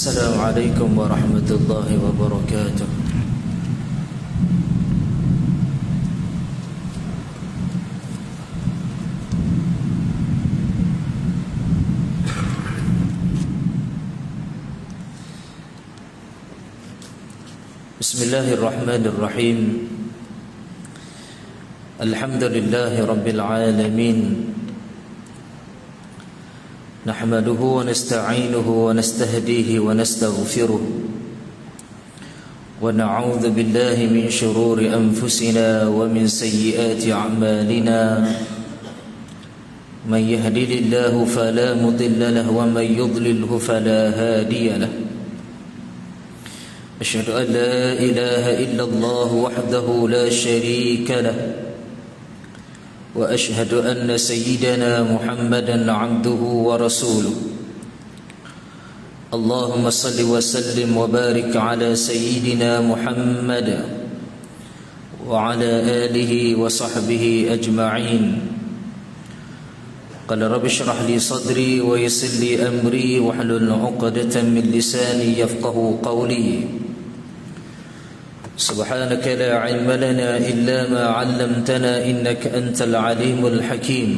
Assalamualaikum warahmatullahi wabarakatuh. Bismillahirrahmanirrahim. Alhamdulillahi rabbil alamin. Nahmaduhu wa nasta'inuhu wa nastahdihi wa nastaghfiruh. Wa na'udzu billahi min shururi anfusina wa min sayyiati a'malina. Man yahdihillahu fala mudilla lahu wa man yudlilhu fala hadiya lahu. أشهد أن لا إله إلا الله وحده لا شريك له وأشهد أن سيدنا محمدا عبده ورسوله اللهم صل وسلم وبارك على سيدنا محمد وعلى آله وصحبه أجمعين قال رب اشرح لي صدري ويسر لي أمري واحلل عقدة من لساني يفقه قولي سبحانك لا علم لنا إلا ما علمتنا إنك أنت العليم الحكيم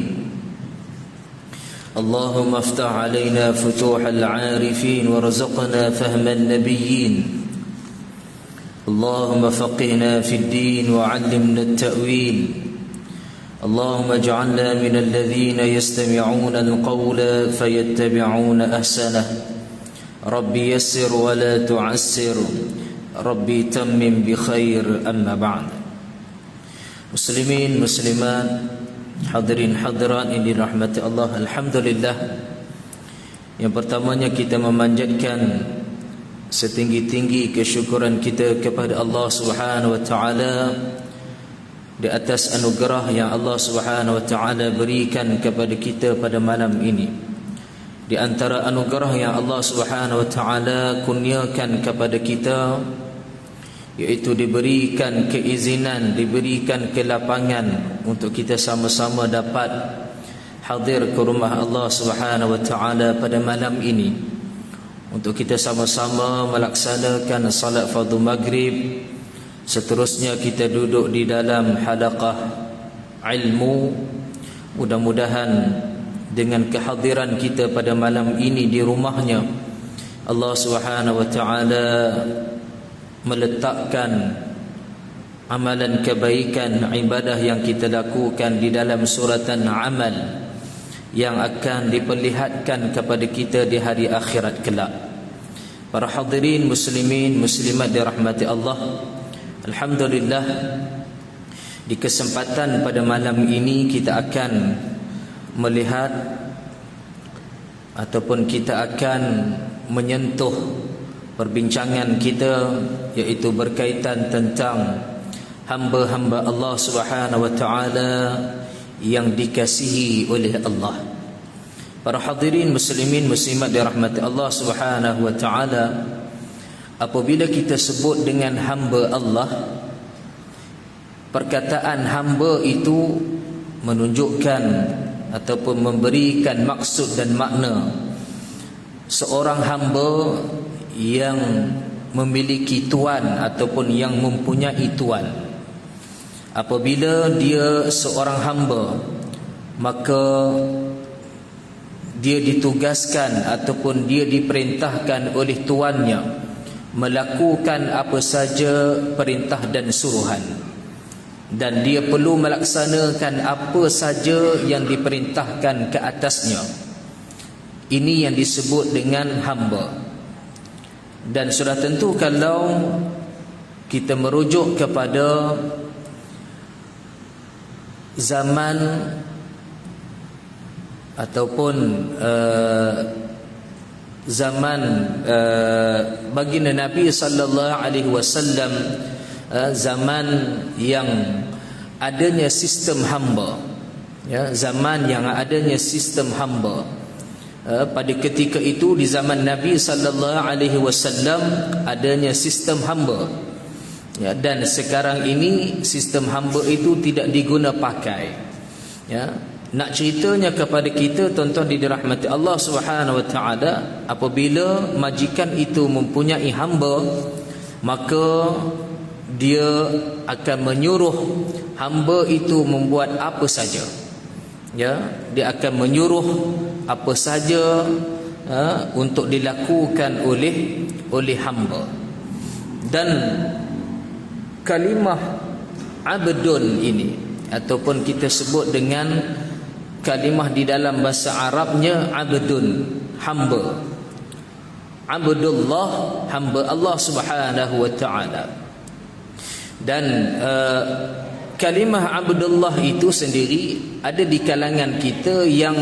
اللهم افتح علينا فتوح العارفين وارزقنا فهم النبيين اللهم فقهنا في الدين وعلمنا التأويل اللهم اجعلنا من الذين يستمعون القول فيتبعون أحسنه ربي يسر ولا تعسر Rabbi tammim bi khair, amma ba'd. Muslimin, muslimat, hadirin hadirat yang dirahmati Allah, alhamdulillah. Yang pertamanya kita memanjatkan setinggi-tinggi kesyukuran kita kepada Allah Subhanahu wa taala di atas anugerah yang Allah Subhanahu wa taala berikan kepada kita pada malam ini. Di antara anugerah yang Allah Subhanahu wa taala kurniakan kepada kita, yaitu diberikan keizinan, diberikan kelapangan untuk kita sama-sama dapat hadir ke rumah Allah Subhanahu wa taala pada malam ini, untuk kita sama-sama melaksanakan salat fardu maghrib. Seterusnya kita duduk di dalam halaqah ilmu. Mudah-mudahan dengan kehadiran kita pada malam ini di rumahnya, Allah Subhanahu wa taala meletakkan amalan kebaikan, ibadah yang kita lakukan di dalam suratan amal yang akan diperlihatkan kepada kita di hari akhirat kelak. Para hadirin muslimin muslimat dirahmati Allah, alhamdulillah, di kesempatan pada malam ini kita akan melihat ataupun kita akan menyentuh perbincangan kita, yaitu berkaitan tentang hamba-hamba Allah Subhanahu wa taala yang dikasihi oleh Allah. Para hadirin muslimin muslimat dirahmati Allah Subhanahu wa taala, apabila kita sebut dengan hamba Allah, perkataan hamba itu menunjukkan ataupun memberikan maksud dan makna seorang hamba yang memiliki tuan ataupun yang mempunyai tuan. Apabila dia seorang hamba, maka dia ditugaskan ataupun dia diperintahkan oleh tuannya melakukan apa saja perintah dan suruhan, dan dia perlu melaksanakan apa saja yang diperintahkan ke atasnya. Ini yang disebut dengan hamba. Dan sudah tentu kalau kita merujuk kepada zaman ataupun zaman baginda Nabi sallallahu alaihi wasallam, zaman yang adanya sistem hamba, ya, zaman yang adanya sistem hamba. Pada ketika itu di zaman Nabi sallallahu alaihi wasallam adanya sistem hamba, ya, dan sekarang ini sistem hamba itu tidak diguna pakai, ya. nak ceritanya kepada kita tuan-tuan dirahmati Allah Subhanahu wa taala, apabila majikan itu mempunyai hamba, maka dia akan menyuruh hamba itu membuat apa saja. Ya, dia akan menyuruh apa saja untuk dilakukan oleh hamba. Dan kalimah abdun ini, ataupun kita sebut dengan kalimah di dalam bahasa Arabnya abdun, hamba. Abdullah, hamba Allah Subhanahu wa taala. Dan kalimah Abdullah itu sendiri ada di kalangan kita yang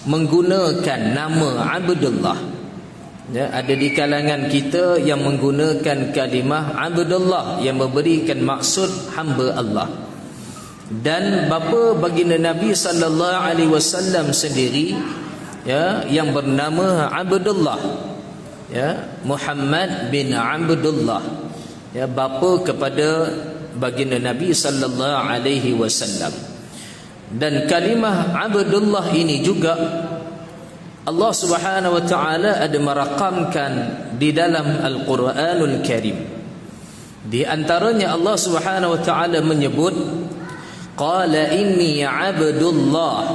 menggunakan nama Abdullah. Ya, ada di kalangan kita yang menggunakan kalimah Abdullah yang memberikan maksud hamba Allah. Dan bapa baginda Nabi sallallahu alaihi wasallam sendiri, ya, yang bernama Abdullah, ya, Muhammad bin Abdullah, ya, bapa kepada baginda Nabi sallallahu alaihi wasallam. Dan kalimah Abdullah ini juga Allah Subhanahu wa taala ada merakamkan di dalam Al-Quranul Karim. Di antaranya Allah Subhanahu wa taala menyebut, qala inni abdullah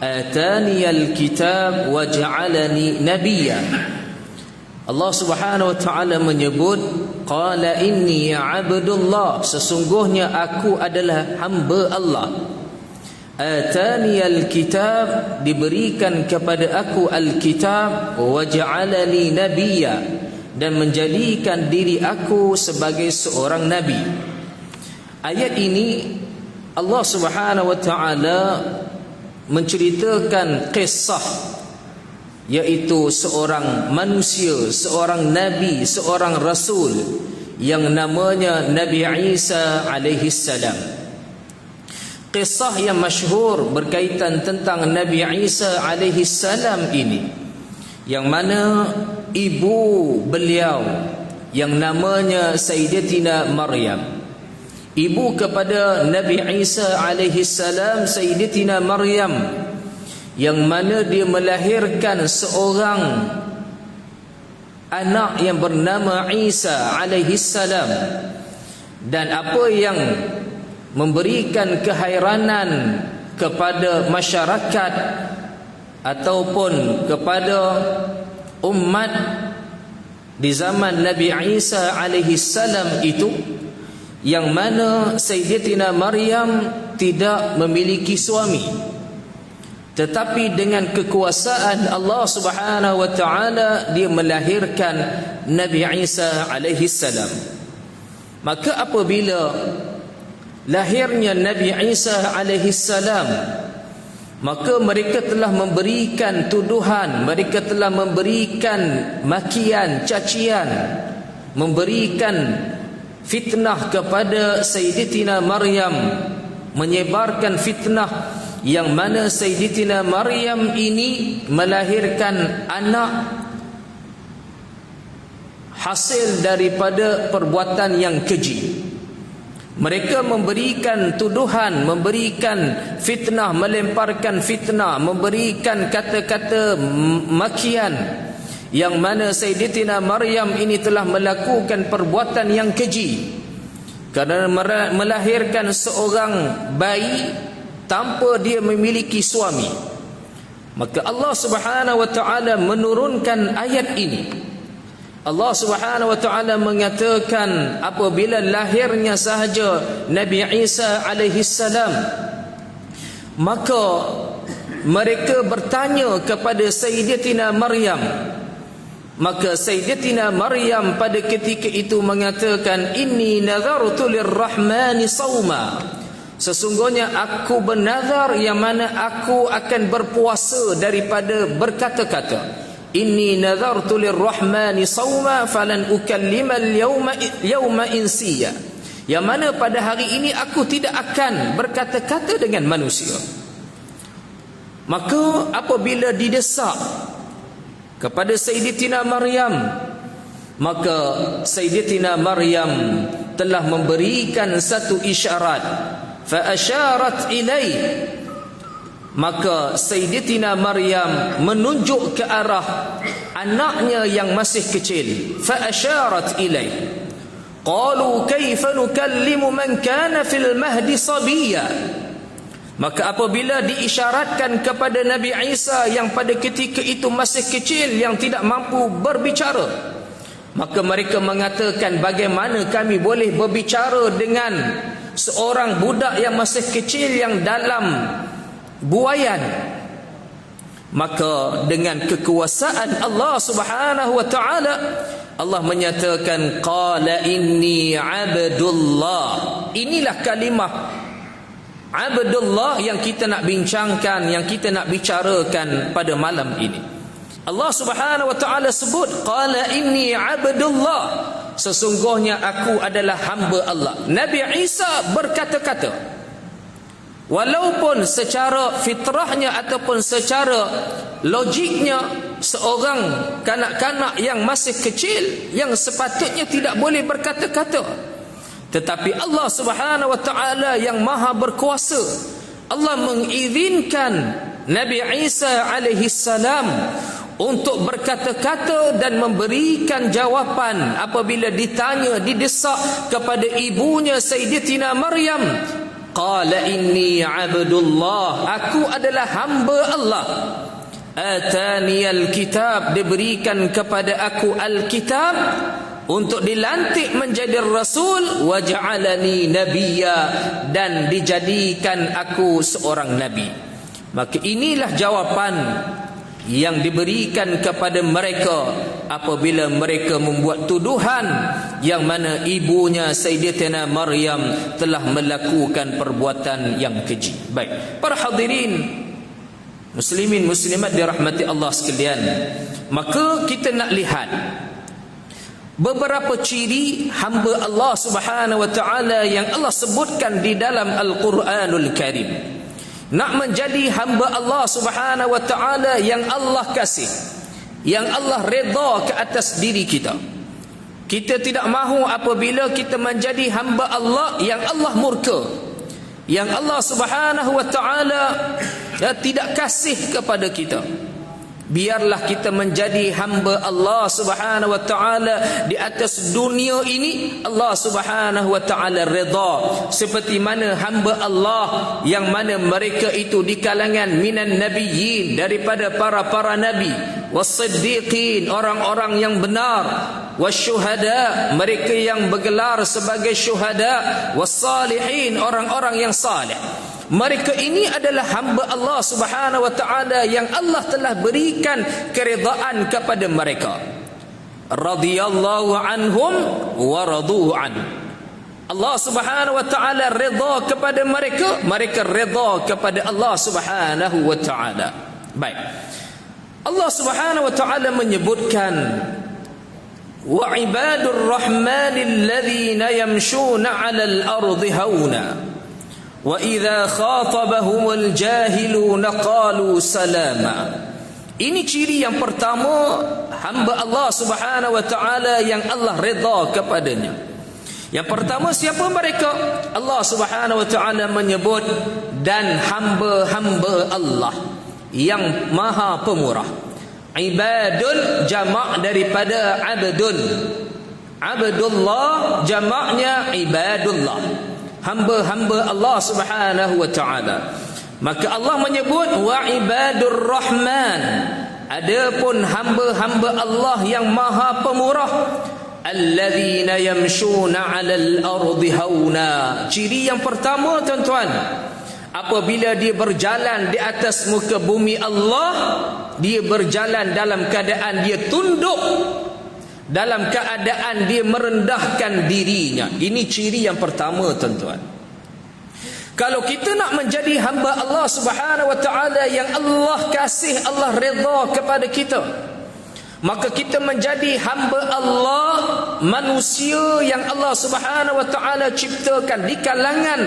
atani al-kitab waj'alani nabiyya. Allah Subhanahu wa taala menyebut, qala inni abdullah, sesungguhnya aku adalah hamba Allah. Atani al-kitab, diberikan kepada aku al-kitab, waj'alani nabiyya, dan menjadikan diri aku sebagai seorang nabi. Ayat ini Allah Subhanahu wa taala menceritakan kisah, yaitu seorang manusia, seorang nabi, seorang rasul yang namanya Nabi Isa alaihi salam. Kisah yang masyhur berkaitan tentang Nabi Isa alaihi salam ini, yang mana ibu beliau yang namanya Sayyidatina Maryam, ibu kepada Nabi Isa alaihi salam, Sayyidatina Maryam, yang mana dia melahirkan seorang anak yang bernama Isa alaihi salam. Dan apa yang memberikan kehairanan kepada masyarakat ataupun kepada umat di zaman Nabi Isa alaihi salam itu, yang mana Sayyidatina Maryam tidak memiliki suami, tetapi dengan kekuasaan Allah Subhanahu wa taala dia melahirkan Nabi Isa alaihi salam. Maka apabila lahirnya Nabi Isa alaihi salam, maka mereka telah memberikan tuduhan, mereka telah memberikan makian, cacian, memberikan fitnah kepada Sayyidatina Maryam, menyebarkan fitnah yang mana Sayyidatina Maryam ini melahirkan anak hasil daripada perbuatan yang keji. Mereka memberikan tuduhan, memberikan fitnah, melemparkan fitnah, memberikan kata-kata makian, yang mana Sayyidatina Maryam ini telah melakukan perbuatan yang keji kerana melahirkan seorang bayi tanpa dia memiliki suami. Maka Allah Subhanahu wa taala menurunkan ayat ini. Allah Subhanahu wa taala mengatakan apabila lahirnya sahaja Nabi Isa alaihi salam, maka mereka bertanya kepada Sayyidatina Maryam. Maka Sayyidatina Maryam pada ketika itu mengatakan, inni nazartu lirrahmani sawma, sesungguhnya aku bernazar yang mana aku akan berpuasa daripada berkata-kata. Inni nazartu lirrahmani sawma falan ukallima al-yawma insiya, yang mana pada hari ini aku tidak akan berkata-kata dengan manusia. Maka apabila didesak kepada Sayyidatina Maryam, maka Sayyidatina Maryam telah memberikan satu isyarat, fa asyarat ilaih, Maka Sayyidatina Maryam menunjuk ke arah anaknya yang masih kecil. Fa asyarat ilaih. Qalu kaifa nukallimu man kana fil mahdi sabiyya. Maka apabila diisyaratkan kepada Nabi Isa yang pada ketika itu masih kecil, yang tidak mampu berbicara, maka mereka mengatakan, bagaimana kami boleh berbicara dengan seorang budak yang masih kecil yang dalam buayan. Maka dengan kekuasaan Allah Subhanahu wa taala, Allah menyatakan qala inni abdullah. Inilah kalimah Abdullah yang kita nak bincangkan, yang kita nak bicarakan pada malam ini. Allah Subhanahu wa taala sebut qala inni abdullah, sesungguhnya aku adalah hamba Allah. Nabi Isa berkata-kata, walaupun secara fitrahnya ataupun secara logiknya seorang kanak-kanak yang masih kecil yang sepatutnya tidak boleh berkata-kata, tetapi Allah Subhanahu wa taala yang maha berkuasa, Allah mengizinkan Nabi Isa alaihi salam untuk berkata-kata dan memberikan jawapan apabila ditanya, didesak kepada ibunya Sayyidatina Maryam. Qala inni abdullah, aku adalah hamba Allah. Ataniyal kitab, diberikan kepada aku Alkitab untuk dilantik menjadi rasul, waja'alani nabiyya, dan dijadikan aku seorang nabi. Maka inilah jawapan yang diberikan kepada mereka apabila mereka membuat tuduhan yang mana ibunya Sayyidatina Maryam telah melakukan perbuatan yang keji. Baik, para hadirin muslimin muslimat dirahmati Allah sekalian, maka kita nak lihat beberapa ciri hamba Allah Subhanahu wa taala yang Allah sebutkan di dalam Al-Quranul Karim. Nak menjadi hamba Allah Subhanahu wa taala yang Allah kasih, yang Allah redha ke atas diri kita. Kita tidak mahu apabila kita menjadi hamba Allah yang Allah murka, yang Allah Subhanahu wa taala tidak kasih kepada kita. Biarlah kita menjadi hamba Allah Subhanahu wa taala di atas dunia ini, Allah Subhanahu wa taala redha, seperti mana hamba Allah yang mana mereka itu di kalangan minan nabiyyin, daripada para nabi, was-siddiqin, orang-orang yang benar, wasyuhada, mereka yang bergelar sebagai syuhada, was-salihin, orang-orang yang saleh. Mereka ini adalah hamba Allah Subhanahu wa taala yang Allah telah berikan keredaan kepada mereka. Radhiyallahu anhum wa radu an. Allah Subhanahu wa taala redha kepada mereka, mereka redha kepada Allah Subhanahu wa taala. Baik. Allah Subhanahu wa taala menyebutkan wa ibadur rahmanil ladzina yamshuna 'alal ardi hauna wa idza khatabahumul jahiluna qalu salama. Ini ciri yang pertama hamba Allah Subhanahu wa taala yang Allah redha kepadanya. Yang pertama, siapa mereka? Allah Subhanahu wa taala menyebut dan hamba-hamba Allah yang maha pemurah. Ibadun jamak daripada abdun. Abdullah jamaknya ibadullah, hamba-hamba Allah Subhanahu wa taala. Maka Allah menyebut wa ibadur rahman, adapun hamba-hamba Allah yang maha pemurah, alladzina yamshuna 'alal ardi hauna. Ciri yang pertama tuan-tuan, apabila dia berjalan di atas muka bumi Allah, dia berjalan dalam keadaan dia tunduk, dalam keadaan dia merendahkan dirinya. Ini ciri yang pertama tuan-tuan. Kalau kita nak menjadi hamba Allah Subhanahu wa taala yang Allah kasih, Allah redha kepada kita, maka kita menjadi hamba Allah, manusia yang Allah Subhanahu wa taala ciptakan di kalangan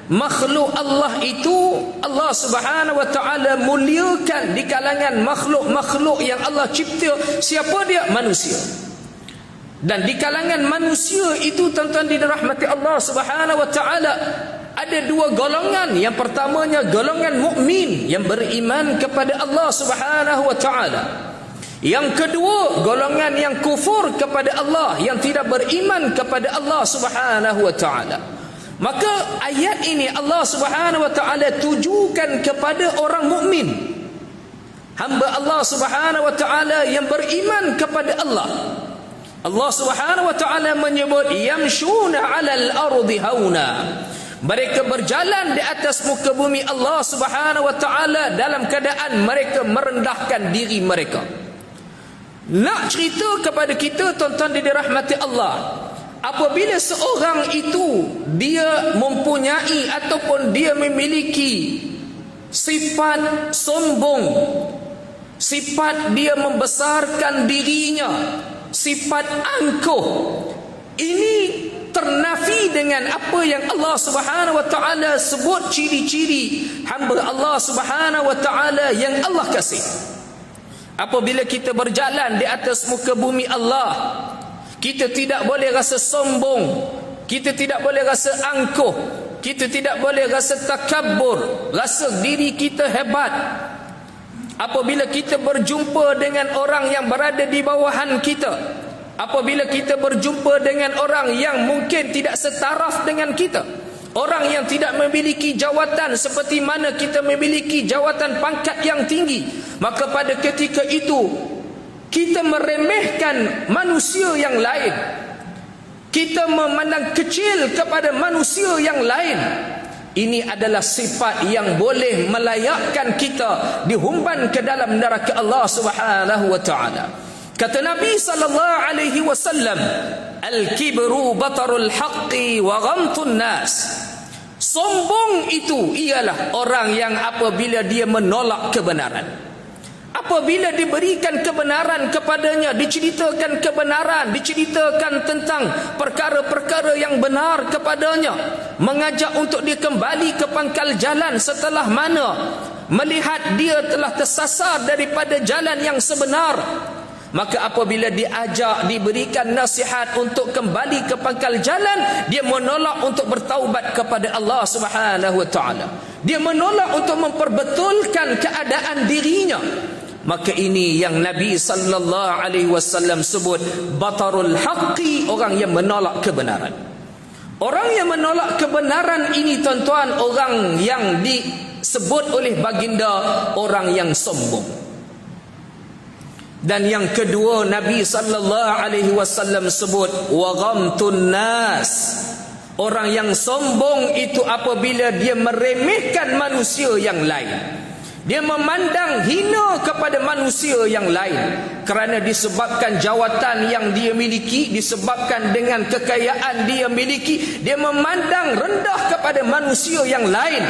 makhluk Allah itu. Allah Subhanahu wa taala muliakan di kalangan makhluk-makhluk yang Allah cipta. Siapa dia? Manusia. Dan di kalangan manusia itu tuan-tuan dirahmati Allah Subhanahu wa taala, ada dua golongan. Yang pertamanya golongan mukmin yang beriman kepada Allah Subhanahu wa taala. Yang kedua, golongan yang kufur kepada Allah, yang tidak beriman kepada Allah Subhanahu wa taala. Maka ayat ini Allah Subhanahu wa taala tujukan kepada orang mukmin, hamba Allah Subhanahu wa taala yang beriman kepada Allah. Allah Subhanahu wa taala menyebut yamshuna 'alal ardi hauna. Mereka berjalan di atas muka bumi Allah Subhanahu wa taala dalam keadaan mereka merendahkan diri mereka. Nak cerita kepada kita, tuan-tuan yang dirahmati Allah, apabila seorang itu dia mempunyai ataupun dia memiliki sifat sombong, sifat dia membesarkan dirinya, sifat angkuh, ini ternafi dengan apa yang Allah Subhanahu wa taala sebut ciri-ciri hamba Allah Subhanahu wa taala yang Allah kasih. Apabila kita berjalan di atas muka bumi Allah, kita tidak boleh rasa sombong, kita tidak boleh rasa angkuh, kita tidak boleh rasa takabbur, rasa diri kita hebat. Apabila kita berjumpa dengan orang yang berada di bawahan kita, apabila kita berjumpa dengan orang yang mungkin tidak setaraf dengan kita, orang yang tidak memiliki jawatan seperti mana kita memiliki jawatan pangkat yang tinggi, maka pada ketika itu kita meremehkan manusia yang lain, kita memandang kecil kepada manusia yang lain. Ini adalah sifat yang boleh melayakkan kita dihumban ke dalam neraka Allah Subhanahu wa taala. Kata Nabi sallallahu alaihi wasallam, al-kibru batarul haqqi wa ghamtun nas. Sombong itu ialah orang yang apabila dia menolak kebenaran, apabila diberikan kebenaran kepadanya, diceritakan kebenaran, diceritakan tentang perkara-perkara yang benar kepadanya, mengajak untuk dia kembali ke pangkal jalan setelah mana melihat dia telah tersasar daripada jalan yang sebenar, maka apabila diajak, diberikan nasihat untuk kembali ke pangkal jalan, dia menolak untuk bertaubat kepada Allah Subhanahu wa taala. Dia menolak untuk memperbetulkan keadaan dirinya. Maka ini yang Nabi sallallahu alaihi wasallam sebut batarul haqqi, orang yang menolak kebenaran. Orang yang menolak kebenaran ini, tuan-tuan, orang yang disebut oleh baginda orang yang sombong. Dan yang kedua, Nabi sallallahu alaihi wasallam sebut wa ghamtun nas. Orang yang sombong itu apabila dia meremehkan manusia yang lain, dia memandang hina kepada manusia yang lain kerana disebabkan jawatan yang dia miliki, disebabkan dengan kekayaan dia miliki, dia memandang rendah kepada manusia yang lain,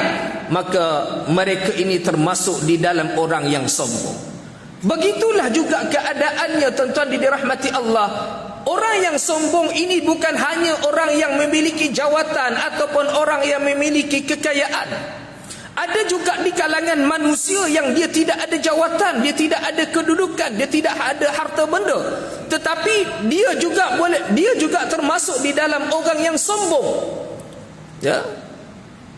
maka mereka ini termasuk di dalam orang yang sombong. Begitulah juga keadaannya, tuan-tuan dirahmati Allah. Orang yang sombong ini bukan hanya orang yang memiliki jawatan ataupun orang yang memiliki kekayaan. Ada juga di kalangan manusia yang dia tidak ada jawatan, dia tidak ada kedudukan, dia tidak ada harta benda, tetapi dia juga termasuk di dalam orang yang sombong. Ya.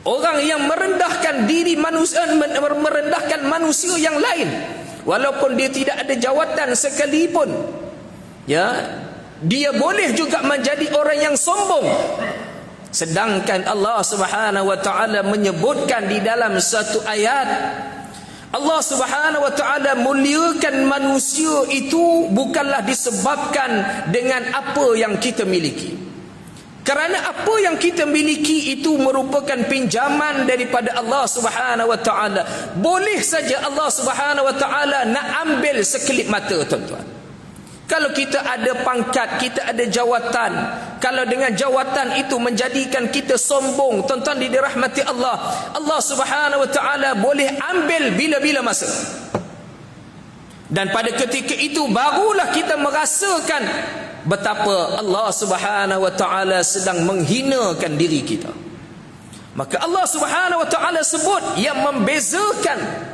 Orang yang merendahkan diri manusia, merendahkan manusia yang lain, walaupun dia tidak ada jawatan sekalipun. Ya, dia boleh juga menjadi orang yang sombong. Sedangkan Allah Subhanahu wa taala menyebutkan di dalam satu ayat, Allah Subhanahu wa taala muliakan manusia itu bukanlah disebabkan dengan apa yang kita miliki. Kerana apa yang kita miliki itu merupakan pinjaman daripada Allah Subhanahu wa taala. Boleh saja Allah Subhanahu wa taala nak ambil sekelip mata, tuan-tuan. Kalau kita ada pangkat, kita ada jawatan, kalau dengan jawatan itu menjadikan kita sombong, tuan-tuan dirahmati Allah, Allah Subhanahu wa taala boleh ambil bila-bila masa. Dan pada ketika itu barulah kita merasakan betapa Allah Subhanahu wa taala sedang menghinakan diri kita. Maka Allah Subhanahu wa taala sebut yang membezakan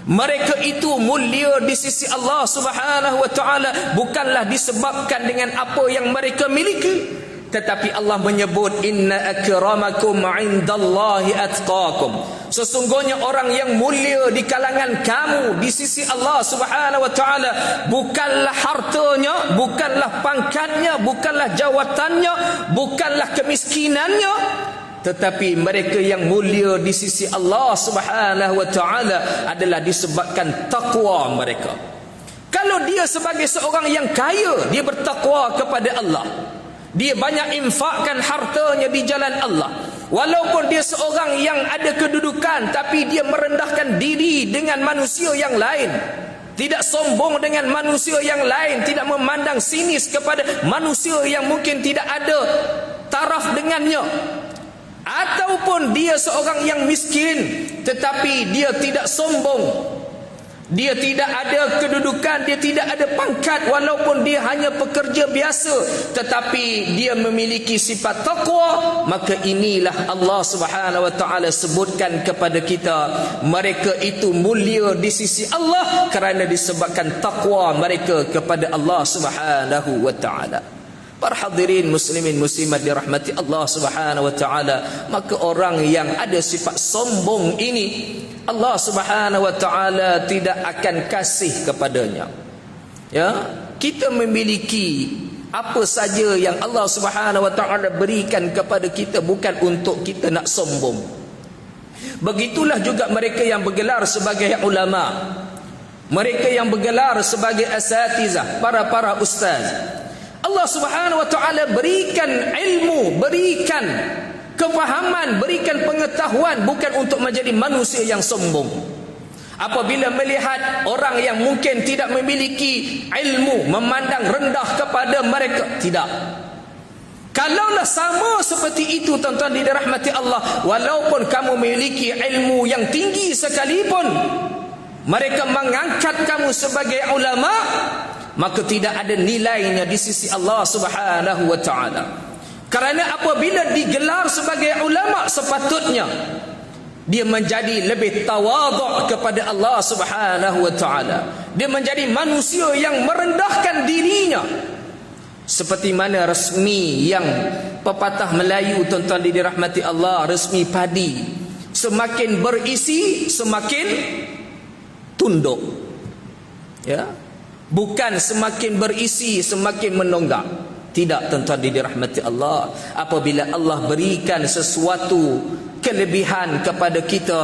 mereka itu mulia di sisi Allah Subhanahu wa taala bukanlah disebabkan dengan apa yang mereka miliki, Tetapi Allah menyebut inna akramakum indallahi atqakum. Sesungguhnya orang yang mulia di kalangan kamu di sisi Allah Subhanahu wa taala bukanlah hartanya, bukanlah pangkatnya, bukanlah jawatannya, bukanlah kemiskinannya, tetapi mereka yang mulia di sisi Allah Subhanahu wa taala adalah disebabkan takwa mereka. Kalau dia sebagai seorang yang kaya, dia bertakwa kepada Allah, dia banyak infakkan hartanya di jalan Allah. Walaupun dia seorang yang ada kedudukan, tapi dia merendahkan diri dengan manusia yang lain, tidak sombong dengan manusia yang lain, tidak memandang sinis kepada manusia yang mungkin tidak ada taraf dengannya. Ataupun dia seorang yang miskin, tetapi dia tidak sombong, dia tidak ada kedudukan, dia tidak ada pangkat, walaupun dia hanya pekerja biasa, tetapi dia memiliki sifat taqwa, maka inilah Allah Subhanahu wa taala sebutkan kepada kita, mereka itu mulia di sisi Allah kerana disebabkan taqwa mereka kepada Allah Subhanahu wa taala. Para hadirin muslimin muslimat dirahmati Allah Subhanahu wa taala, maka orang yang ada sifat sombong ini Allah Subhanahu wa taala tidak akan kasih kepadanya. Ya, kita memiliki apa saja yang Allah Subhanahu wa taala berikan kepada kita bukan untuk kita nak sombong. Begitulah juga mereka yang bergelar sebagai ulama, mereka yang bergelar sebagai asatizah, para ustaz. Allah Subhanahu wa taala berikan ilmu, berikan kefahaman, berikan pengetahuan bukan untuk menjadi manusia yang sombong. Apabila melihat orang yang mungkin tidak memiliki ilmu, memandang rendah kepada mereka, tidak. Kalaulah sama seperti itu tuan-tuan dirahmati Allah, walaupun kamu memiliki ilmu yang tinggi sekalipun, mereka mengangkat kamu sebagai ulama, maka tidak ada nilainya di sisi Allah Subhanahu wa taala. Kerana apabila digelar sebagai ulama, sepatutnya dia menjadi lebih tawadhu kepada Allah Subhanahu wa taala. Dia menjadi manusia yang merendahkan dirinya. Seperti mana resmi yang pepatah Melayu tuan-tuan dirahmati Allah, resmi padi, semakin berisi semakin tunduk. Ya. Bukan semakin berisi semakin menonggak. Tidak, tuan-tuan dirahmati Allah. Apabila Allah berikan sesuatu kelebihan kepada kita,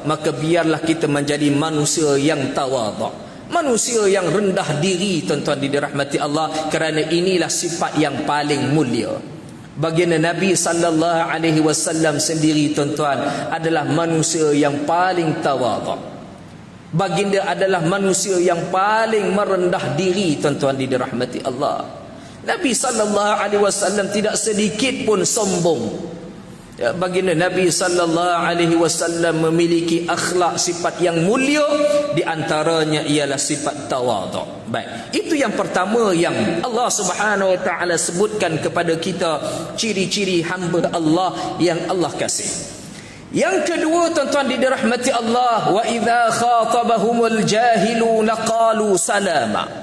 maka biarlah kita menjadi manusia yang tawadhu, manusia yang rendah diri, tuan-tuan dirahmati Allah, kerana inilah sifat yang paling mulia. Baginda Nabi sallallahu alaihi wasallam sendiri tuan-tuan adalah manusia yang paling tawadhu. Baginda adalah manusia yang paling merendah diri, tuan-tuan dirahmati Allah. Nabi sallallahu alaihi wasallam tidak sedikit pun sombong. Ya, baginda Nabi sallallahu alaihi wasallam memiliki akhlak sifat yang mulia, di antaranya ialah sifat tawadhu. Baik, itu yang pertama yang Allah Subhanahu wa taala sebutkan kepada kita, ciri-ciri hamba Allah yang Allah kasih. Yang kedua tuan-tuan dirahmati Allah, wa idza khatabahumul jahiluna qalu salama.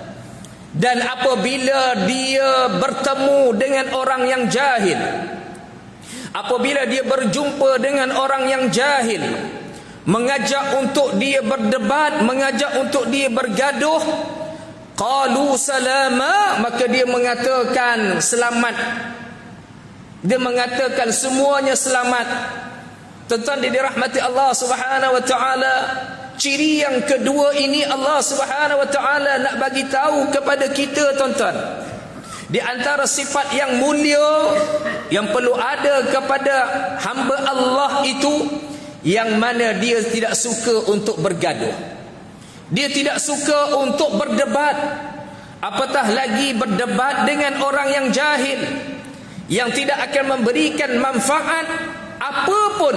Dan apabila dia bertemu dengan orang yang jahil, apabila dia berjumpa dengan orang yang jahil, mengajak untuk dia berdebat, mengajak untuk dia bergaduh, qalu salama, maka dia mengatakan selamat. Dia mengatakan semuanya selamat. Tuan-tuan dirahmati Allah Subhanahu wa taala, ciri yang kedua ini Allah Subhanahu wa taala nak bagi tahu kepada kita tuan-tuan. Di antara sifat yang mulia yang perlu ada kepada hamba Allah itu, yang mana dia tidak suka untuk bergaduh. Dia tidak suka untuk berdebat, apatah lagi berdebat dengan orang yang jahil, yang tidak akan memberikan manfaat apapun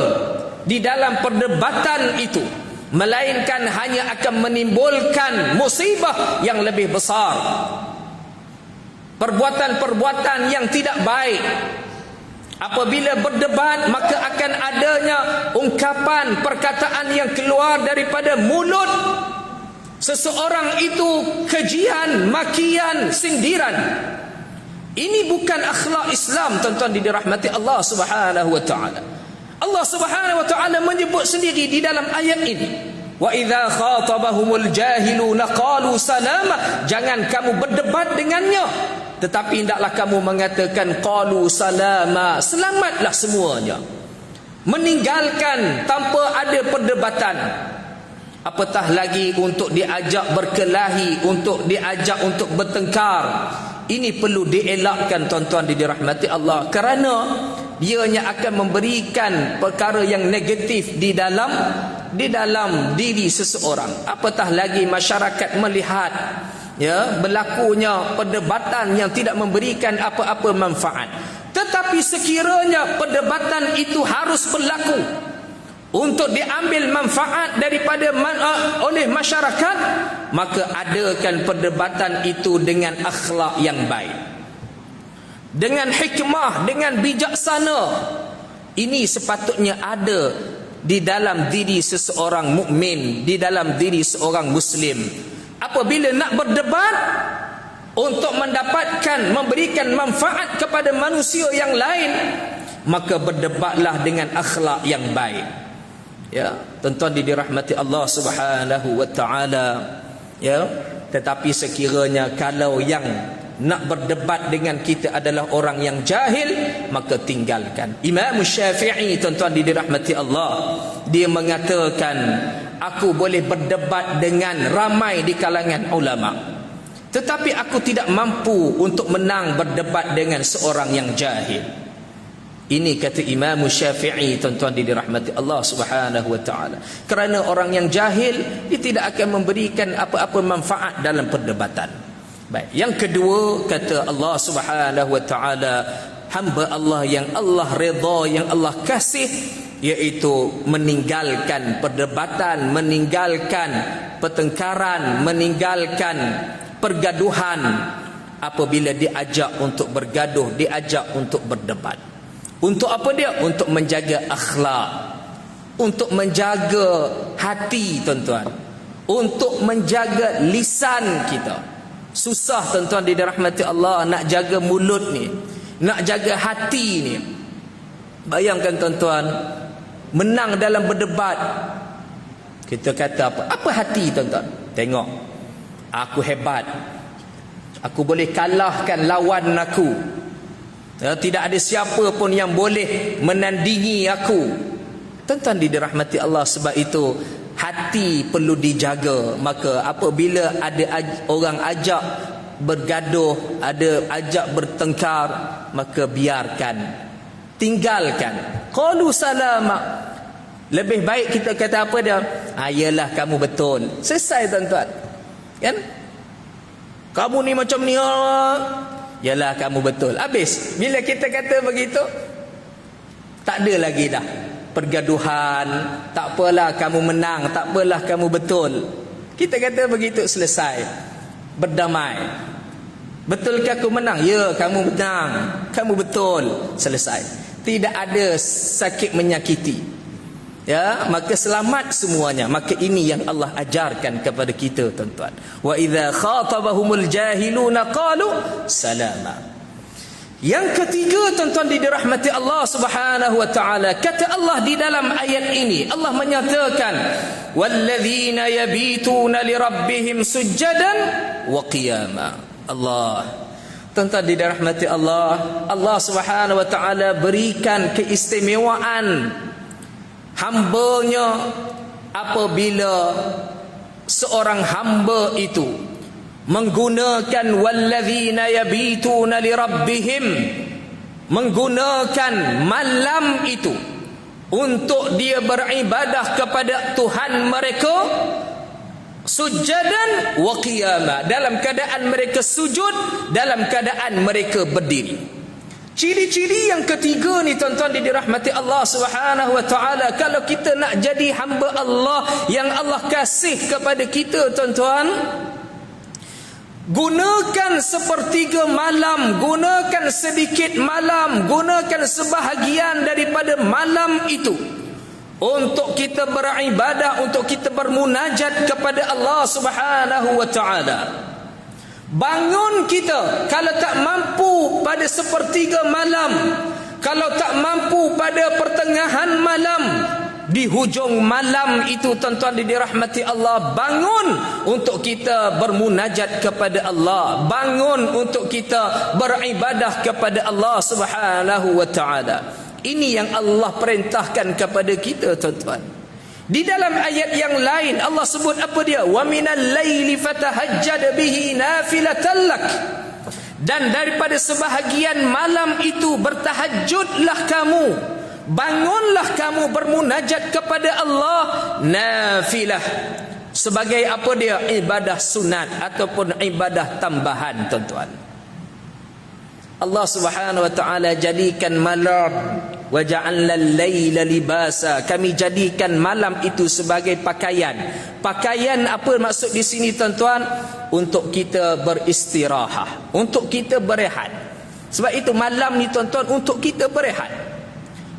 di dalam perdebatan itu, melainkan hanya akan menimbulkan musibah yang lebih besar, perbuatan-perbuatan yang tidak baik. Apabila berdebat, maka akan adanya ungkapan perkataan yang keluar daripada mulut seseorang itu, kejian, makian, sindiran. Ini bukan akhlak Islam, tuan-tuan dirahmati Allah Subhanahu wa taala. Allah Subhanahu wa taala menyebut sendiri di dalam ayat ini, wa idza khatabahumul jahiluna qalu salama. Jangan kamu berdebat dengannya, tetapi hendaklah kamu mengatakan qalu salama, selamatlah semuanya. Meninggalkan tanpa ada perdebatan. Apatah lagi untuk diajak berkelahi, untuk diajak untuk bertengkar. Ini perlu dielakkan, tuan-tuan dirahmati Allah, kerana dianya akan memberikan perkara yang negatif di dalam diri seseorang. Apatah lagi masyarakat melihat berlakunya perdebatan yang tidak memberikan apa-apa manfaat. Tetapi sekiranya perdebatan itu harus berlaku untuk diambil manfaat daripada oleh masyarakat, maka adakan perdebatan itu dengan akhlak yang baik, dengan hikmah, dengan bijaksana. Ini sepatutnya ada di dalam diri seseorang mukmin, di dalam diri seorang muslim. Apabila nak berdebat untuk mendapatkan, memberikan manfaat kepada manusia yang lain, maka berdebatlah dengan akhlak yang baik. Ya, tuan-tuan dirahmati Allah Subhanahu wa taala. Ya, tetapi sekiranya kalau yang nak berdebat dengan kita adalah orang yang jahil, maka tinggalkan. Imam Syafi'i, tuan-tuan dirahmati Allah, dia mengatakan, aku boleh berdebat dengan ramai di kalangan ulama, tetapi aku tidak mampu untuk menang berdebat dengan seorang yang jahil. Ini kata Imam Syafi'i, tuan-tuan dirahmati Allah Subhanahu wa taala. Kerana orang yang jahil, dia tidak akan memberikan apa-apa manfaat dalam perdebatan. Baik, yang kedua kata Allah Subhanahu wa taala, hamba Allah yang Allah redha, yang Allah kasih, iaitu meninggalkan perdebatan, meninggalkan pertengkaran, meninggalkan pergaduhan. Apabila diajak untuk bergaduh, diajak untuk berdebat. Untuk apa dia? Untuk menjaga akhlak, untuk menjaga hati, tuan-tuan, untuk menjaga lisan kita. Susah, tuan-tuan dirahmati Allah, nak jaga mulut ni, nak jaga hati ni. Bayangkan, tuan-tuan, menang dalam berdebat, kita kata apa? Apa hati, tuan-tuan? Tengok, aku hebat, aku boleh kalahkan lawan aku. Tidak ada siapa pun yang boleh menandingi aku. Tuan-tuan dirahmati Allah, sebab itu hati perlu dijaga. Maka apabila ada orang ajak bergaduh, ada ajak bertengkar, maka biarkan, tinggalkan. Qalu salama. Lebih baik kita kata apa dia? Ayalah kamu betul. Selesai, tuan-tuan. Kan? Kamu ni macam ni, yalah kamu betul. Habis. Bila kita kata begitu, tak ada lagi dah pergaduhan. Tak apalah kamu menang, tak apalah kamu betul. Kita kata begitu, selesai, berdamai. Betulkah aku menang? Ya, kamu menang, kamu betul, selesai. Tidak ada sakit menyakiti. Ya, maka selamat semuanya. Maka ini yang Allah ajarkan kepada kita, tuan-tuan. Wa idza khatabahumul jahiluna qalu salama. Yang ketiga, tuan-tuan dirahmati Allah Subhanahu wa taala, kata Allah di dalam ayat ini, Allah menyatakan walladzina yabituna lirabbihim sujjadan wa qiyama. Allah, tuan-tuan dirahmati Allah, Allah Subhanahu wa taala berikan keistimewaan hambanya apabila seorang hamba itu menggunakan walladzina yabituna lirabbihim, menggunakan malam itu untuk dia beribadah kepada Tuhan mereka, sujjadan wa qiyama, dalam keadaan mereka sujud, dalam keadaan mereka berdiri. Ciri-ciri yang ketiga ni, tuan-tuan dirahmati Allah Subhanahu wa taala, kalau kita nak jadi hamba Allah yang Allah kasih kepada kita, tuan-tuan, gunakan sepertiga malam, gunakan sedikit malam, gunakan sebahagian daripada malam itu untuk kita beribadah, untuk kita bermunajat kepada Allah Subhanahu wa taala. Bangun kita kalau tak mampu pada sepertiga malam, kalau tak mampu pada pertengahan malam, di hujung malam itu tuan-tuan dirahmati Allah, bangun untuk kita bermunajat kepada Allah, bangun untuk kita beribadah kepada Allah Subhanahu wa taala. Ini yang Allah perintahkan kepada kita tuan-tuan. Di dalam ayat yang lain Allah sebut apa dia? Wa minal laili fatahajjad bihi nafilatan lak. Dan daripada sebahagian malam itu bertahajudlah kamu, bangunlah kamu bermunajat kepada Allah nafilah, sebagai apa dia? Ibadah sunat ataupun ibadah tambahan tuan-tuan. Allah Subhanahu wa taala jadikan malam, wa ja'alna al-laila libasa, kami jadikan malam itu sebagai pakaian. Pakaian apa maksud di sini tuan-tuan? Untuk kita beristirahat, untuk kita berehat. Sebab itu malam ni tuan-tuan untuk kita berehat.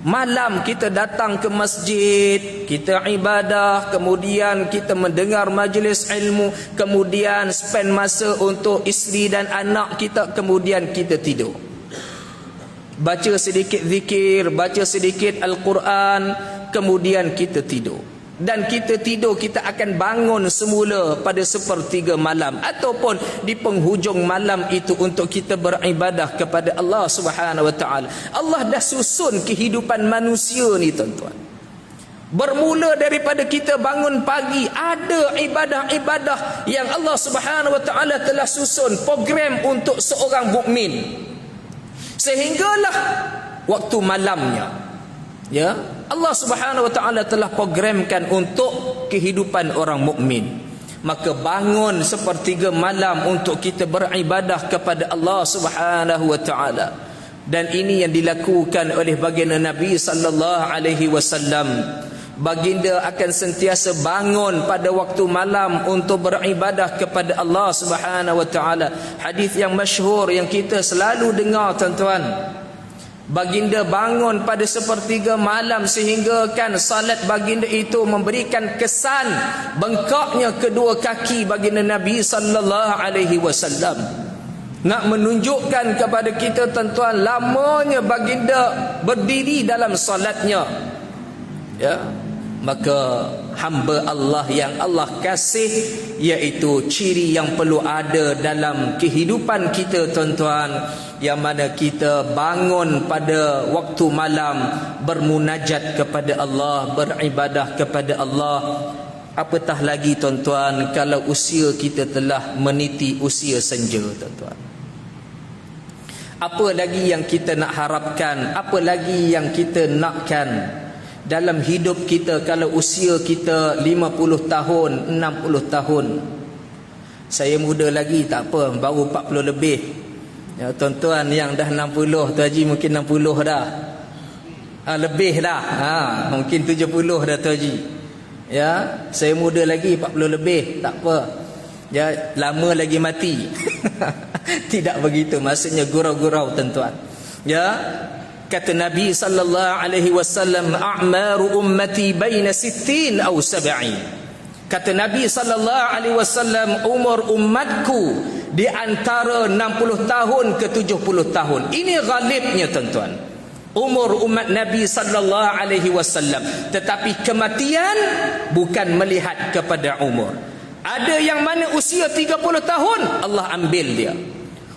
Malam kita datang ke masjid, kita ibadah, kemudian kita mendengar majlis ilmu, kemudian spend masa untuk isteri dan anak kita, kemudian kita tidur. Baca sedikit zikir, baca sedikit Al-Quran, kemudian kita tidur. Dan kita tidur, kita akan bangun semula pada sepertiga malam ataupun di penghujung malam itu untuk kita beribadah kepada Allah Subhanahu wa taala. Allah dah susun kehidupan manusia ni tuan-tuan. Bermula daripada kita bangun pagi, ada ibadah-ibadah yang Allah Subhanahu wa taala telah susun program untuk seorang mukmin. Sehinggalah waktu malamnya, ya, Allah Subhanahu wa taala telah programkan untuk kehidupan orang mukmin. Maka bangun sepertiga malam untuk kita beribadah kepada Allah Subhanahu wa taala. Dan ini yang dilakukan oleh baginda Nabi sallallahu alaihi wasallam. Baginda akan sentiasa bangun pada waktu malam untuk beribadah kepada Allah Subhanahu wa taala. Hadis yang masyhur yang kita selalu dengar tuan-tuan. Baginda bangun pada sepertiga malam sehingga kan salat baginda itu memberikan kesan bengkaknya kedua kaki baginda Nabi sallallahu alaihi wasallam. Nak menunjukkan kepada kita tuan-tuan, lamanya baginda berdiri dalam salatnya. Ya, maka hamba Allah yang Allah kasih, iaitu ciri yang perlu ada dalam kehidupan kita tuan-tuan, yang mana kita bangun pada waktu malam bermunajat kepada Allah, beribadah kepada Allah. Apatah lagi tuan-tuan kalau usia kita telah meniti usia senja tuan-tuan. Apa lagi yang kita nak harapkan, apa lagi yang kita nakkan dalam hidup kita kalau usia kita 50 tahun, 60 tahun. Saya muda lagi tak apa, baru 40 lebih. Ya, tuan-tuan yang dah 60 tu Haji mungkin 60 dah. Lebih dah. Mungkin 70 dah tu Haji. Ya, saya muda lagi 40 lebih, tak apa. Ya, lama lagi mati. Tidak begitu, maksudnya gurau-gurau tuan-tuan. Ya, kata Nabi sallallahu alaihi wasallam, a'maru ummati baina 60 atau 70. Kata Nabi sallallahu alaihi wasallam, umur umatku di antara 60 tahun ke 70 tahun. Ini ghalibnya tuan-tuan, umur umat Nabi sallallahu alaihi wasallam. Tetapi kematian bukan melihat kepada umur. Ada yang mana usia 30 tahun Allah ambil dia.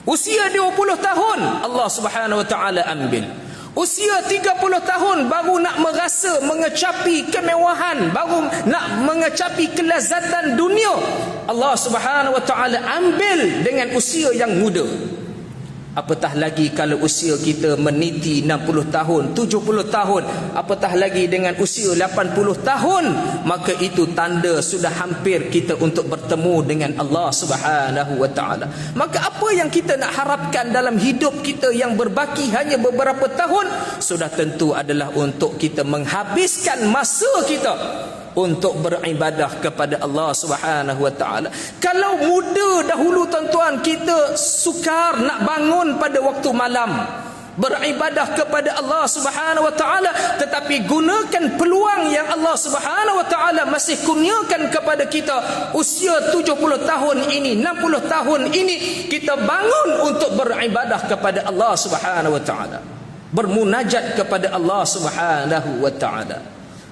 Usia 20 tahun Allah Subhanahu wa taala ambil. Usia 30 tahun baru nak merasa mengecapi kemewahan, baru nak mengecapi kelazatan dunia, Allah Subhanahu wa taala ambil dengan usia yang muda. Apatah lagi kalau usia kita meniti 60 tahun, 70 tahun, apatah lagi dengan usia 80 tahun, maka itu tanda sudah hampir kita untuk bertemu dengan Allah Subhanahu wa taala. Maka apa yang kita nak harapkan dalam hidup kita yang berbaki hanya beberapa tahun, sudah tentu adalah untuk kita menghabiskan masa kita untuk beribadah kepada Allah Subhanahu wa taala. Kalau muda dahulu tuan-tuan kita sukar nak bangun pada waktu malam, beribadah kepada Allah Subhanahu wa taala, tetapi gunakan peluang yang Allah Subhanahu wa taala masih kurniakan kepada kita. Usia 70 tahun ini, 60 tahun ini, kita bangun untuk beribadah kepada Allah Subhanahu wa taala, bermunajat kepada Allah Subhanahu wa taala.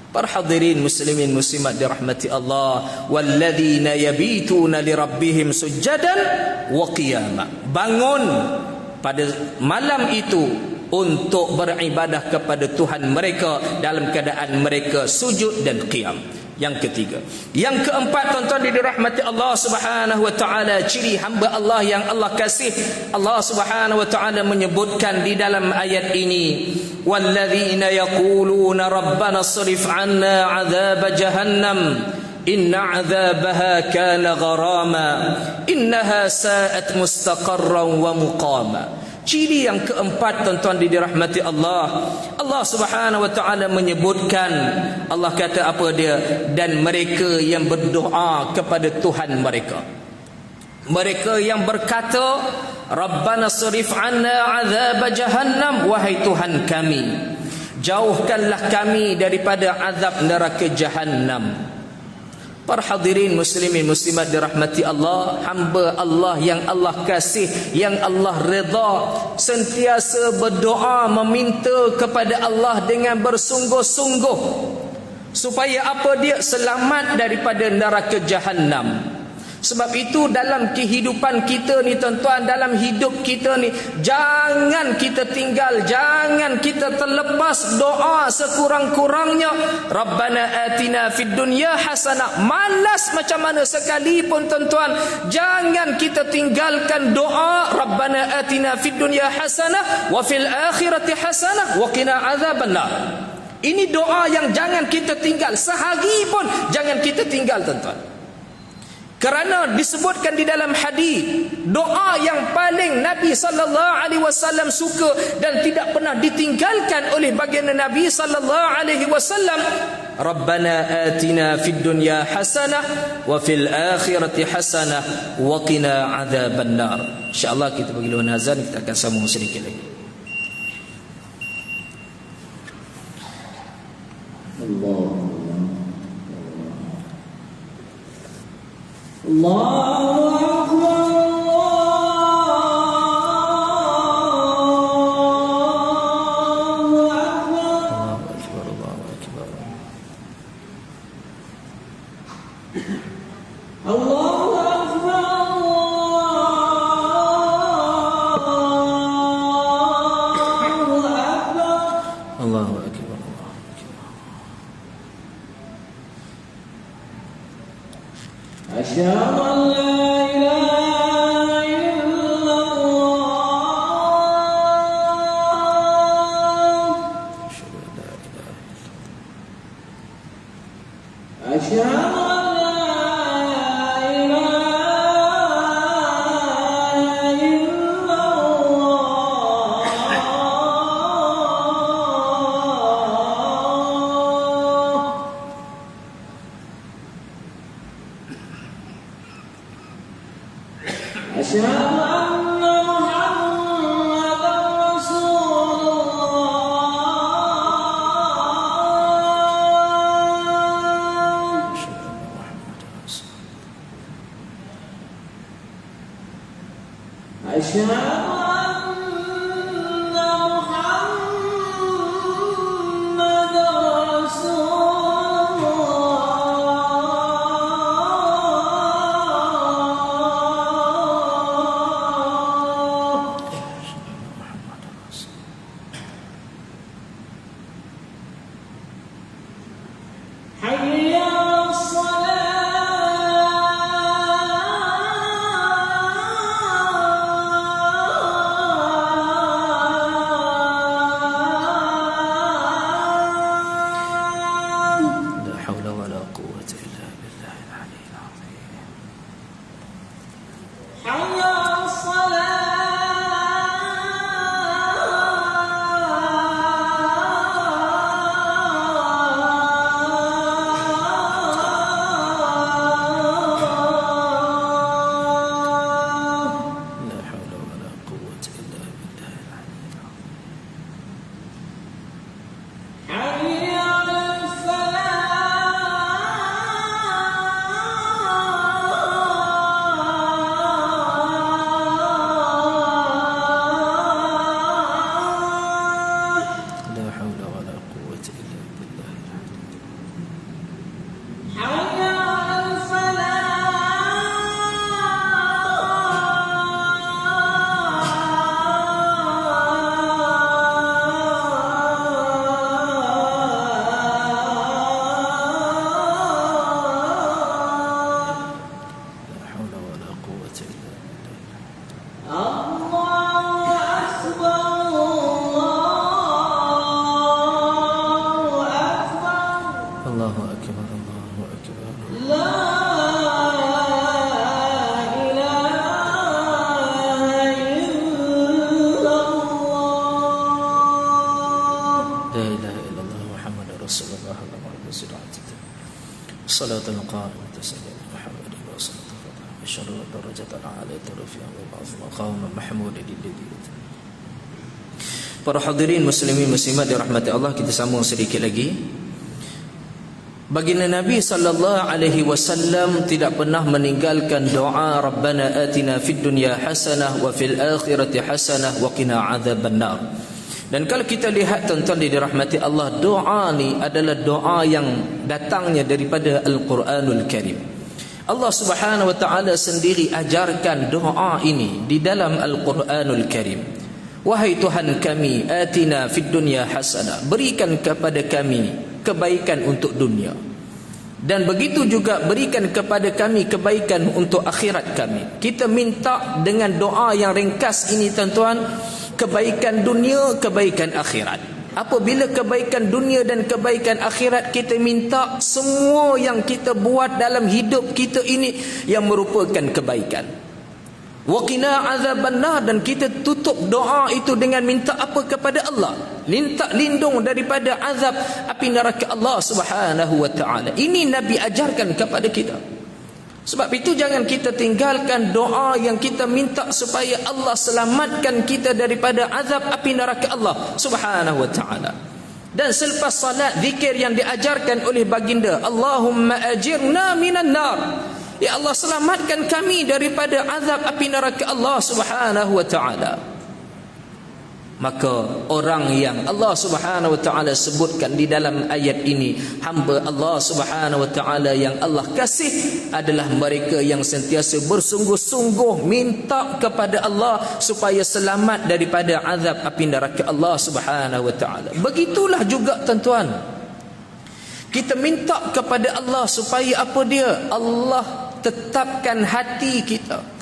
Para hadirin muslimin muslimat dirahmati Allah, walladzina yabituna lirabbihim sujadan wa qiyama. Bangun pada malam itu untuk beribadah kepada Tuhan mereka dalam keadaan mereka sujud dan qiyam. Yang ketiga. Yang keempat, tuan-tuan dirahmati Allah Subhanahu wa taala, ciri hamba Allah yang Allah kasih. Allah Subhanahu wa taala menyebutkan di dalam ayat ini, walladzina yaquluna rabbana srif 'anna 'adzab jahannam inna 'adzabaha kana gharama innaha sa'at mustaqarran wa muqama. Ciri yang keempat, tuan-tuan dirahmati Allah, Allah Subhanahu wa taala menyebutkan, Allah kata apa dia? Dan mereka yang berdoa kepada Tuhan mereka, mereka yang berkata, Rabbana srif 'anna 'adzab jahannam, wahai Tuhan kami, jauhkanlah kami daripada azab neraka Jahannam. Para hadirin muslimin muslimat dirahmati Allah, hamba Allah yang Allah kasih, yang Allah redha, sentiasa berdoa meminta kepada Allah dengan bersungguh-sungguh supaya apa dia? Selamat daripada neraka Jahannam. Sebab itu dalam kehidupan kita ni tuan-tuan, dalam hidup kita ni, jangan kita tinggal, jangan kita terlepas doa sekurang-kurangnya, Rabbana atina fid dunya hasanah. Malas macam mana sekalipun tuan-tuan, jangan kita tinggalkan doa Rabbana atina fid dunya hasanah wa fil akhirati hasanah wa qina azabannar. Ini doa yang jangan kita tinggal, sehari pun jangan kita tinggal tuan-tuan. Kerana disebutkan di dalam hadis, doa yang paling Nabi sallallahu alaihi wasallam suka dan tidak pernah ditinggalkan oleh baginda Nabi sallallahu alaihi wasallam, Rabbana atina fid dunya hasanah wa fil akhirati hasanah wa qina adzabannar. Insya-Allah kita bagi luar azan, kita akan sambung sedikit lagi. Allahu Akbar. Asyhadu an la ilaha illallah. Asyhadu an la ilaha illallah. Asyhadu anna Muhammadan Rasulullah. Asyhadu anna Muhammadan Rasulullah. Hayya 'alas salat. La haula wala quwwata illa billahil aliyyil azim. Hayya 'alas salat. sallallahu alaihi wasallam. Salatul qa'imah sayyidina Muhammad wa sallallahu alaihi wasallam. Darajatul 'aliyah rafi'ah wa maqam mahmud lilladzi. Para hadirin muslimin muslimat dirahmati Allah, kita sambung sedikit lagi. Baginda Nabi sallallahu alaihi wasallam tidak pernah meninggalkan doa Rabbana atina fid dunya hasanah wa fil akhirati hasanah wa qina adzabannar. Dan kalau kita lihat tuan-tuan dirahmati Allah, doa ni adalah doa yang datangnya daripada Al-Quranul Karim. Allah Subhanahu wa taala sendiri ajarkan doa ini di dalam Al-Quranul Karim. Wahai Tuhan kami, atina fid dunya hasanah, berikan kepada kami kebaikan untuk dunia, dan begitu juga berikan kepada kami kebaikan untuk akhirat kami. Kita minta dengan doa yang ringkas ini tuan-tuan, kebaikan dunia, kebaikan akhirat. Apabila kebaikan dunia dan kebaikan akhirat, kita minta semua yang kita buat dalam hidup kita ini yang merupakan kebaikan. Wa qina azabannar, dan kita tutup doa itu dengan minta apa kepada Allah? Minta lindung daripada azab api neraka Allah Subhanahu wa taala. Ini Nabi ajarkan kepada kita. Sebab itu jangan kita tinggalkan doa yang kita minta supaya Allah selamatkan kita daripada azab api neraka Allah Subhanahu wa taala. Dan selepas salat, zikir yang diajarkan oleh baginda, Allahumma ajirna minan nar. Ya Allah, selamatkan kami daripada azab api neraka Allah Subhanahu wa taala. Maka orang yang Allah Subhanahu wa taala sebutkan di dalam ayat ini, hamba Allah Subhanahu wa taala yang Allah kasih, adalah mereka yang sentiasa bersungguh-sungguh minta kepada Allah supaya selamat daripada azab api neraka Allah Subhanahu wa taala. Begitulah juga tuan-tuan, kita minta kepada Allah supaya apa dia? Allah tetapkan hati kita.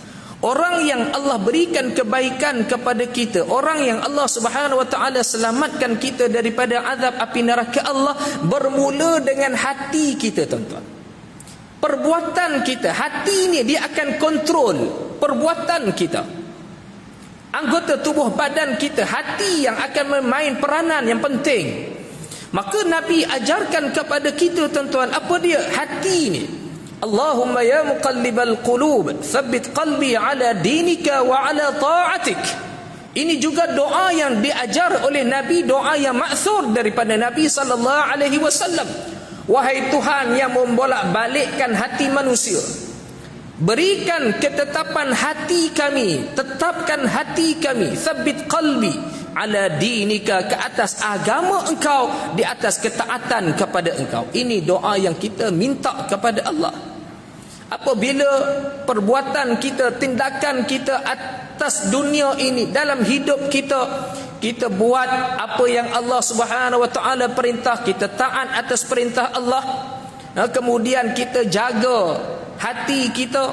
Orang yang Allah berikan kebaikan kepada kita, orang yang Allah Subhanahu wa taala selamatkan kita daripada azab api neraka Allah, bermula dengan hati kita tuan-tuan. Perbuatan kita, hati ni dia akan kontrol perbuatan kita. Anggota tubuh badan kita, hati yang akan memain peranan yang penting. Maka Nabi ajarkan kepada kita tuan-tuan, apa dia? Hati ni. Allahumma ya muqallibal qulub, tsabbit qalbi ala dinika wa ala ta'atik. Ini juga doa yang diajar oleh Nabi, doa yang maksur daripada Nabi sallallahu alaihi wasallam. Wahai Tuhan yang membolak-balikkan hati manusia, berikan ketetapan hati kami, tetapkan hati kami, tsabbit qalbi ala dinika, ke atas agama Engkau, di atas ketaatan kepada Engkau. Ini doa yang kita minta kepada Allah. Apabila perbuatan kita, tindakan kita atas dunia ini, dalam hidup kita, kita buat apa yang Allah Subhanahu wa taala perintah, kita taat atas perintah Allah, kemudian kita jaga hati kita,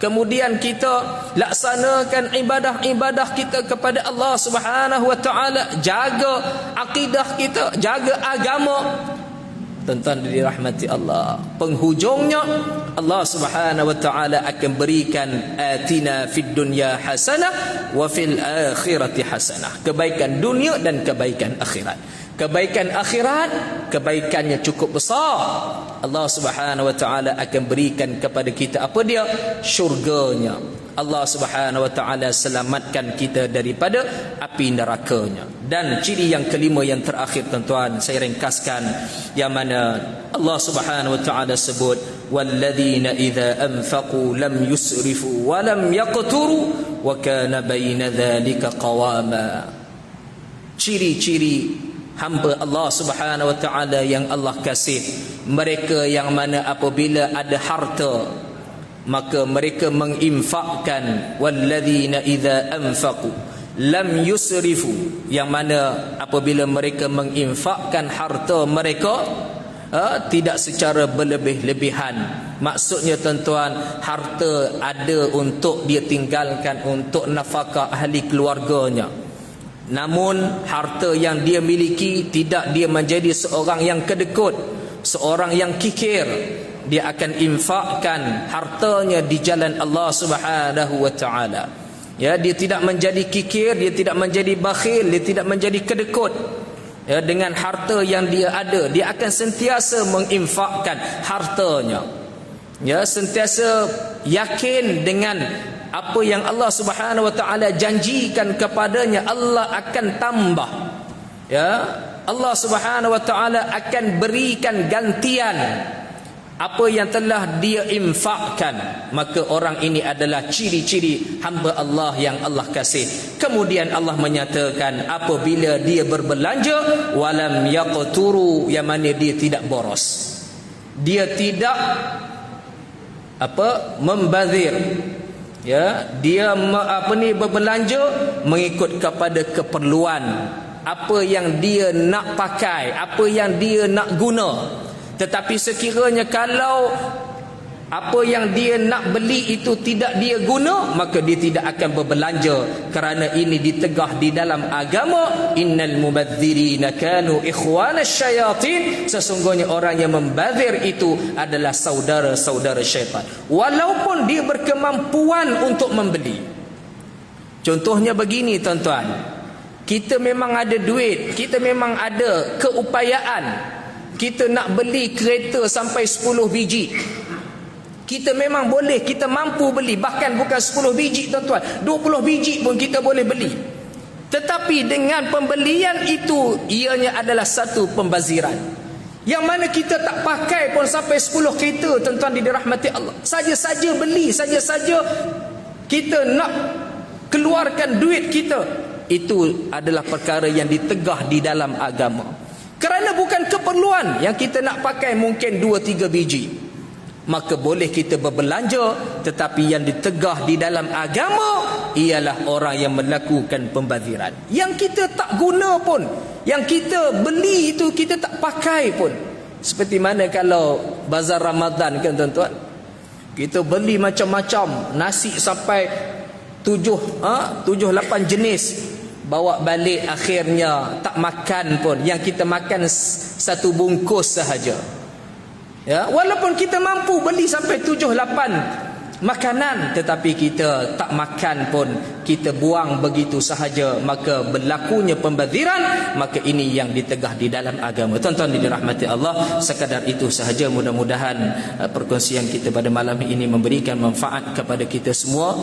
kemudian kita laksanakan ibadah-ibadah kita kepada Allah Subhanahu wa taala, jaga akidah kita, jaga agama, tuan-tuan dirahmati Allah, penghujungnya Allah Subhanahu wa taala akan berikan atina fid dunya hasanah wa fil akhirati hasanah, kebaikan dunia dan kebaikan akhirat. Kebaikan akhirat, kebaikannya cukup besar. Allah Subhanahu wa taala akan berikan kepada kita apa dia? Syurganya. Allah Subhanahu wa taala selamatkan kita daripada api nerakanya. Dan ciri yang kelima yang terakhir tuan-tuan, saya ringkaskan, yang mana Allah Subhanahu wa taala sebut, walladzina idza anfaqu lam yusrifu wa lam yaqturu wa kana baina dzalika qawama. Ciri-ciri hamba Allah Subhanahu wa taala yang Allah kasih, mereka yang mana apabila ada harta maka mereka menginfakkan. Walladzina idza anfaqu lam yusrifu, yang mana apabila mereka menginfakkan harta mereka tidak secara berlebih-lebihan. Maksudnya tuan-tuan, harta ada untuk dia tinggalkan untuk nafkah ahli keluarganya, namun harta yang dia miliki tidak dia menjadi seorang yang kedekut, seorang yang kikir. Dia akan infakkan hartanya di jalan Allah Subhanahu wa taala. Ya, dia tidak menjadi kikir, dia tidak menjadi bakhil, dia tidak menjadi kedekut. ya, dengan harta yang dia ada, dia akan sentiasa menginfakkan hartanya, ya, sentiasa yakin dengan apa yang Allah Subhanahu wa taala janjikan kepadanya, Allah akan tambah, ya, Allah Subhanahu wa taala akan berikan gantian apa yang telah dia infakkan. Maka orang ini adalah ciri-ciri hamba Allah yang Allah kasih. Kemudian Allah menyatakan apabila dia berbelanja, walam yaqturu, yang mana dia tidak boros, dia tidak membazir, ya, dia berbelanja mengikut kepada keperluan, apa yang dia nak pakai, apa yang dia nak guna. Tetapi sekiranya kalau apa yang dia nak beli itu tidak dia guna, maka dia tidak akan berbelanja, kerana ini ditegah di dalam agama, innal mubadzirina kanu ikhwanas syayatin, sesungguhnya orang yang membazir itu adalah saudara-saudara syaitan, walaupun dia berkemampuan untuk membeli. Contohnya begini tuan-tuan, kita memang ada duit, kita memang ada keupayaan, kita nak beli kereta sampai 10 biji. Kita memang boleh, kita mampu beli, bahkan bukan 10 biji tuan-tuan, 20 biji pun kita boleh beli. Tetapi dengan pembelian itu, ianya adalah satu pembaziran, yang mana kita tak pakai pun sampai 10 kereta tuan-tuan dirahmati Allah. Saja-saja beli, saja-saja kita nak keluarkan duit kita, itu adalah perkara yang ditegah di dalam agama. Kerana bukan keperluan yang kita nak pakai mungkin 2-3 biji, maka boleh kita berbelanja. Tetapi yang ditegah di dalam agama ialah orang yang melakukan pembaziran, yang kita tak guna pun, yang kita beli itu kita tak pakai pun. Seperti mana kalau bazar Ramadan kan tuan-tuan, kita beli macam-macam, nasi sampai 7-8 jenis, bawa balik akhirnya tak makan pun, yang kita makan satu bungkus sahaja, ya, walaupun kita mampu beli sampai 7-8 makanan, tetapi kita tak makan pun, kita buang begitu sahaja, maka berlakunya pembaziran. Maka ini yang ditegah di dalam agama. Tuan-tuan dirahmati Allah, sekadar itu sahaja. Mudah-mudahan perkongsian kita pada malam ini memberikan manfaat kepada kita semua,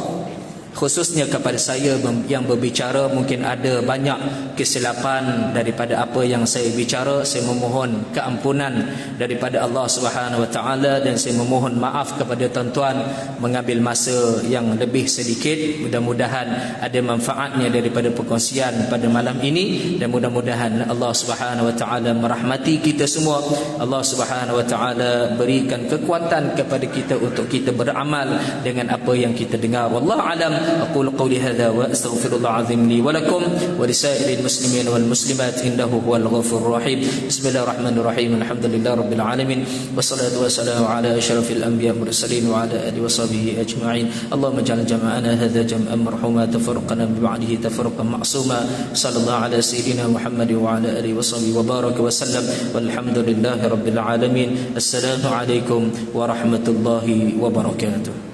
khususnya kepada saya yang berbicara. Mungkin ada banyak kesilapan daripada apa yang saya bicara. Saya memohon keampunan daripada Allah Subhanahu wa taala, dan saya memohon maaf kepada tuan-tuan mengambil masa yang lebih sedikit. Mudah-mudahan ada manfaatnya daripada perkongsian pada malam ini, dan mudah-mudahan Allah Subhanahu wa taala merahmati kita semua. Allah Subhanahu wa taala berikan kekuatan kepada kita untuk kita beramal dengan apa yang kita dengar. Wallahu alam. أقول قولي هذا وأستغفر الله العظيم لي ولكم ولسائر المسلمين والمسلمات إنه هو الغفور الرحيم. بسم الله الرحمن الرحيم. الحمد لله رب العالمين، والصلاة والسلام على أشرف الأنبياء والمرسلين وعلى آله وصحبه أجمعين. اللهم اجعل جمعنا هذا جمعا مرحوما، تفرقنا من بعده تفرقا معصوما. صلى الله على سيدنا محمد وعلى آله وصحبه وبارك وسلم، والحمد لله رب العالمين. السلام عليكم ورحمة الله وبركاته.